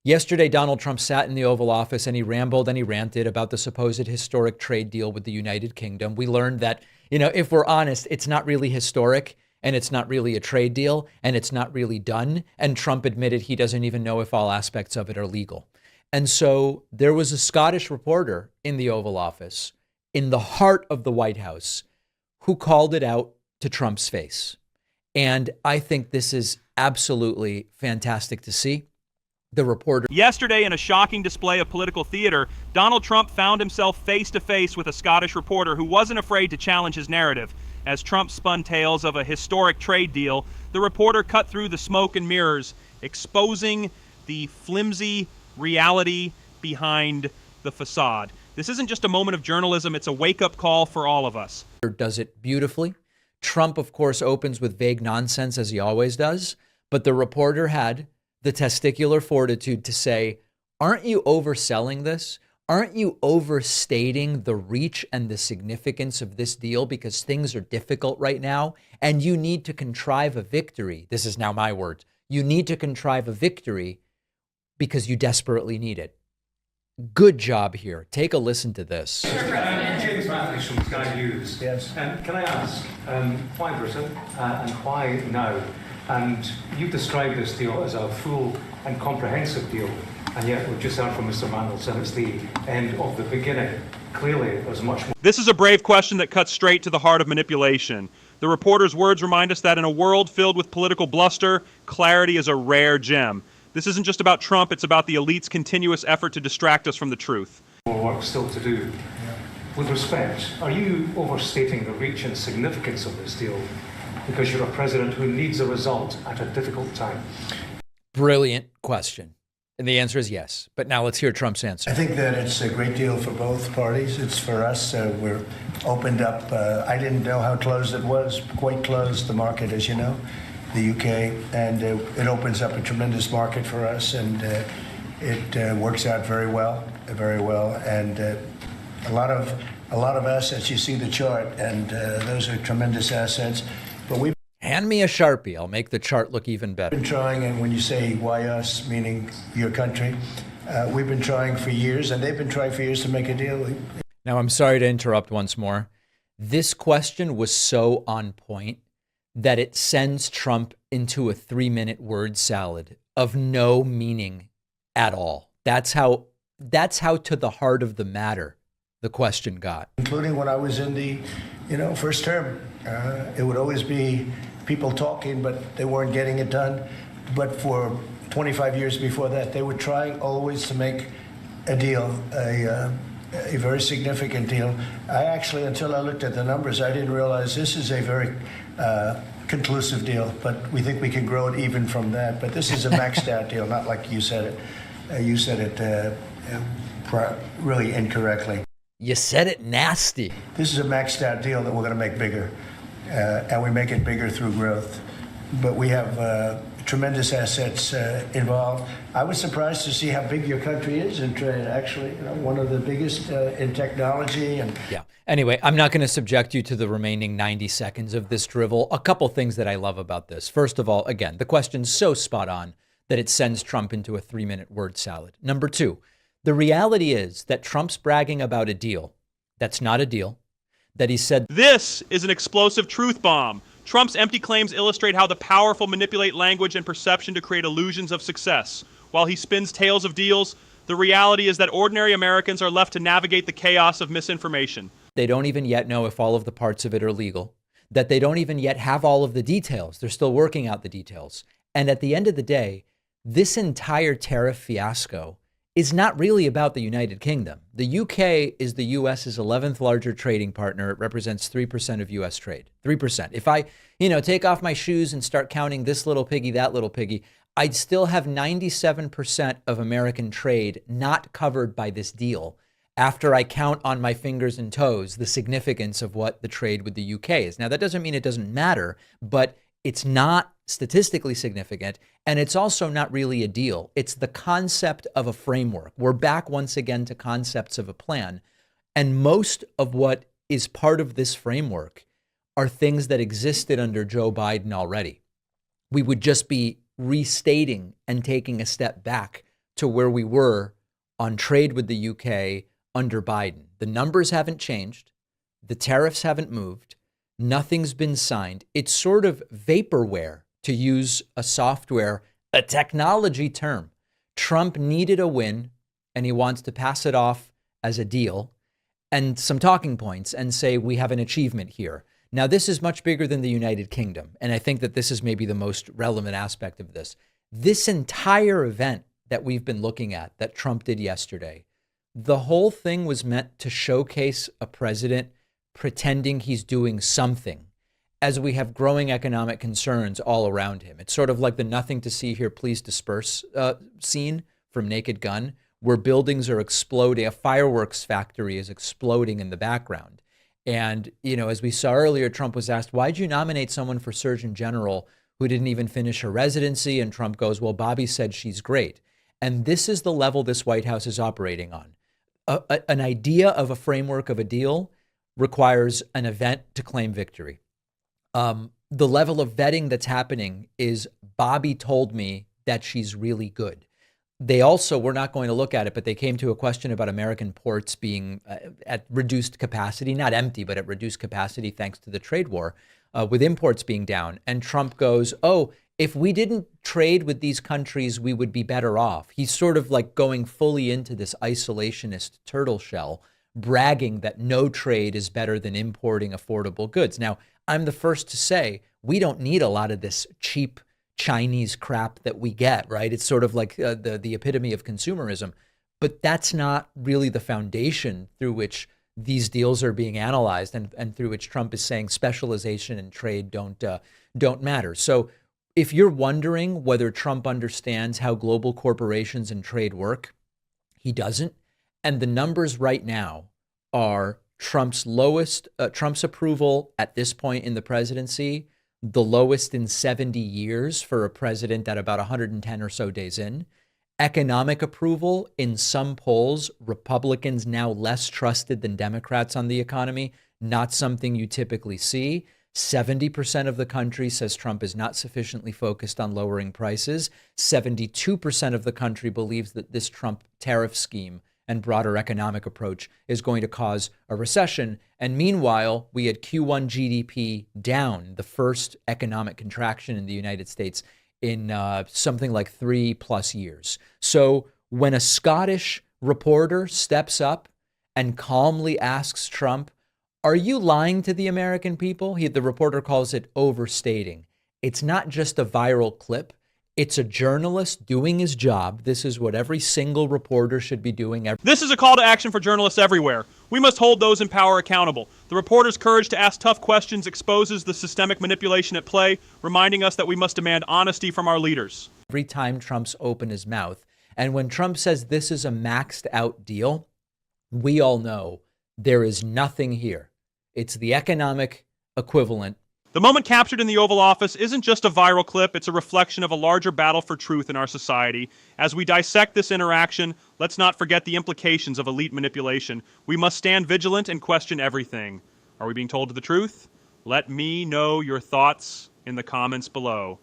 Yesterday, Donald Trump sat in the Oval Office and he rambled and he ranted about the supposed historic trade deal with the United Kingdom. We learned that, if we're honest, it's not really historic and it's not really a trade deal and it's not really done. And Trump admitted he doesn't even know if all aspects of it are legal. And so there was a Scottish reporter in the Oval Office in the heart of the White House who called it out to Trump's face. And I think this is absolutely fantastic to see. The reporter. Yesterday, in a shocking display of political theater, Donald Trump found himself face to face with a Scottish reporter who wasn't afraid to challenge his narrative. As Trump spun tales of a historic trade deal, the reporter cut through the smoke and mirrors, exposing the flimsy reality behind the facade. This isn't just a moment of journalism, it's a wake-up call for all of us. Does it beautifully. Trump, of course, opens with vague nonsense, as he always does, but the reporter had the testicular fortitude to say, aren't you overselling this? Aren't you overstating the reach and the significance of this deal because things are difficult right now and you need to contrive a victory? This is now my words. You need to contrive a victory because you desperately need it. Good job here. Take a listen to this. James Matthews from Sky News. Yes. Can I ask, why Britain and why now? And you've described this deal as a full and comprehensive deal, and yet we've just heard from Mr. Mandelson, it's the end of the beginning. Clearly, there's much more. This is a brave question that cuts straight to the heart of manipulation. The reporter's words remind us that in a world filled with political bluster, clarity is a rare gem. This isn't just about Trump, it's about the elite's continuous effort to distract us from the truth. More work still to do. With respect, are you overstating the reach and significance of this deal because you're a president who needs a result at a difficult time? Brilliant question. And the answer is yes. But now let's hear Trump's answer. I think that it's a great deal for both parties. It's for us. We're opened up. I didn't know how closed it was. Quite closed, the market, as you know, the UK. And it opens up a tremendous market for us. And it works out very well, very well. And a lot of assets. You see the chart. And those are tremendous assets. But we've hand me a Sharpie. I'll make the chart look even better. Been trying, and when you say why us, meaning your country, we've been trying for years, and they've been trying for years to make a deal. Now, I'm sorry to interrupt once more. This question was so on point that it sends Trump into a 3-minute word salad of no meaning at all. That's how to the heart of the matter the question got. Including when I was in the, first term. It would always be people talking, but they weren't getting it done. But for 25 years before that, they were trying always to make a deal, a very significant deal. I actually, until I looked at the numbers, I didn't realize this is a very conclusive deal, but we think we can grow it even from that. But this is a maxed out deal, not like you said it. You said it really incorrectly. You said it nasty. This is a maxed out deal that we're going to make bigger. And we make it bigger through growth. But we have tremendous assets involved. I was surprised to see how big your country is in trade, actually. One of the biggest in technology. And yeah. Anyway, I'm not going to subject you to the remaining 90 seconds of this drivel. A couple things that I love about this. First of all, again, the question's so spot on that it sends Trump into a 3-minute word salad. Number two, the reality is that Trump's bragging about a deal that's not a deal, that he said, this is an explosive truth bomb. Trump's empty claims illustrate how the powerful manipulate language and perception to create illusions of success. While he spins tales of deals, the reality is that ordinary Americans are left to navigate the chaos of misinformation. They don't even yet know if all of the parts of it are legal, that they don't even yet have all of the details. They're still working out the details. And at the end of the day, this entire tariff fiasco is not really about the United Kingdom. The UK is the US's 11th larger trading partner. It represents 3% of US trade, 3%. If I, take off my shoes and start counting this little piggy, that little piggy, I'd still have 97% of American trade not covered by this deal after I count on my fingers and toes the significance of what the trade with the UK is. Now, that doesn't mean it doesn't matter, but it's not statistically significant, and it's also not really a deal. It's the concept of a framework. We're back once again to concepts of a plan, and most of what is part of this framework are things that existed under Joe Biden already. We would just be restating and taking a step back to where we were on trade with the UK under Biden. The numbers haven't changed. The tariffs haven't moved. Nothing's been signed. It's sort of vaporware, to use a technology term. Trump needed a win, and he wants to pass it off as a deal and some talking points and say, we have an achievement here. Now, this is much bigger than the United Kingdom, and I think that this is maybe the most relevant aspect of this. This entire event that we've been looking at, that Trump did yesterday, the whole thing was meant to showcase a president pretending he's doing something as we have growing economic concerns all around him. It's sort of like the nothing to see here, please disperse scene from Naked Gun, where buildings are exploding, a fireworks factory is exploding in the background. And, as we saw earlier, Trump was asked, why'd you nominate someone for Surgeon General who didn't even finish her residency? And Trump goes, well, Bobby said she's great. And this is the level this White House is operating on. An idea of a framework of a deal requires an event to claim victory. The level of vetting that's happening is Bobby told me that she's really good. They also, we're not going to look at it, but they came to a question about American ports being at reduced capacity, not empty, but at reduced capacity thanks to the trade war, with imports being down. And Trump goes, oh, if we didn't trade with these countries, we would be better off. He's sort of like going fully into this isolationist turtle shell, bragging that no trade is better than importing affordable goods. Now, I'm the first to say we don't need a lot of this cheap Chinese crap that we get, right? It's sort of like the epitome of consumerism. But that's not really the foundation through which these deals are being analyzed and through which Trump is saying specialization and trade don't matter. So if you're wondering whether Trump understands how global corporations and trade work, he doesn't. And the numbers right now are Trump's approval at this point in the presidency, the lowest in 70 years for a president at about 110 or so days in. Economic approval in some polls, Republicans now less trusted than Democrats on the economy, not something you typically see. 70% of the country says Trump is not sufficiently focused on lowering prices. 72% of the country believes that this Trump tariff scheme and broader economic approach is going to cause a recession. And meanwhile, we had Q1 GDP down, the first economic contraction in the United States in something like 3+ years. So when a Scottish reporter steps up and calmly asks Trump, are you lying to the American people? The reporter calls it overstating. It's not just a viral clip. It's a journalist doing his job. This is what every single reporter should be doing. This is a call to action for journalists everywhere. We must hold those in power accountable. The reporter's courage to ask tough questions exposes the systemic manipulation at play, reminding us that we must demand honesty from our leaders. Every time Trump's opened his mouth, and when Trump says this is a maxed out deal, we all know there is nothing here. It's the economic equivalent. The moment captured in the Oval Office isn't just a viral clip, it's a reflection of a larger battle for truth in our society. As we dissect this interaction, let's not forget the implications of elite manipulation. We must stand vigilant and question everything. Are we being told the truth? Let me know your thoughts in the comments below.